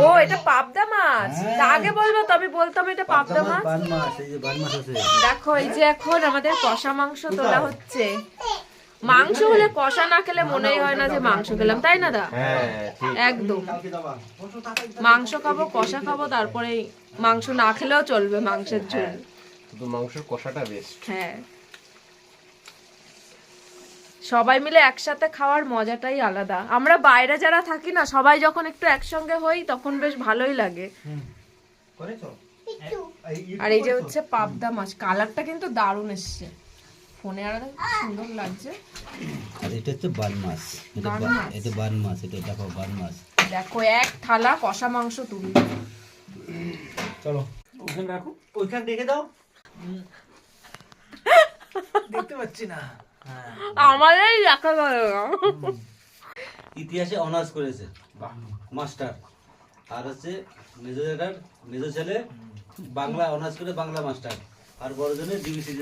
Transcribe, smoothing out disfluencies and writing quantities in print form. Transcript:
ও এটা পাবদা মাছ, তা আগে বলবো তো আমি বলতাম এটা পাবদা মাছ। দেখো এই যে এখন আমাদের কষা মাংস তোলা হচ্ছে। মাংস হলে কষা না খেলে মনেই হয় না যে মাংস খেলাম, তাই না দা? একদম মাংস খাবো, কষা খাবো, তারপরে মাংস না খেলেও চলবে, মাংসের ঝোল। শুধু মাংসের কষাটা বেস্ট। হ্যাঁ, সবাই মিলে একসাথে খাওয়ার মজাটাই আলাদা। আমরা বাইরে যারা থাকি না, সবাই যখন একটু একসঙ্গে হই তখন বেশ ভালোই লাগে। আর এই যে হচ্ছে পাবদা মাছ, কালারটা কিন্তু দারুণ এসছে ফোনে, আর সুন্দর লাগছে। আর এটা হচ্ছে বান মাছ, এটা বান মাছ, এটা দেখো বান মাছ। দেখো এক থালা কষা মাংস তুলি। চলো ওখানে রাখো, ওইখানে রেখে দাও। দেখতে পাচ্ছি না। আমাদেরই দেখা গেল না। ইতিহাসে অনার্স করেছে মাস্টার, আর হচ্ছে মেজর ছেলে বাংলা অনার্স করে বাংলা মাস্টার, আর বড়জনের ডিবিসি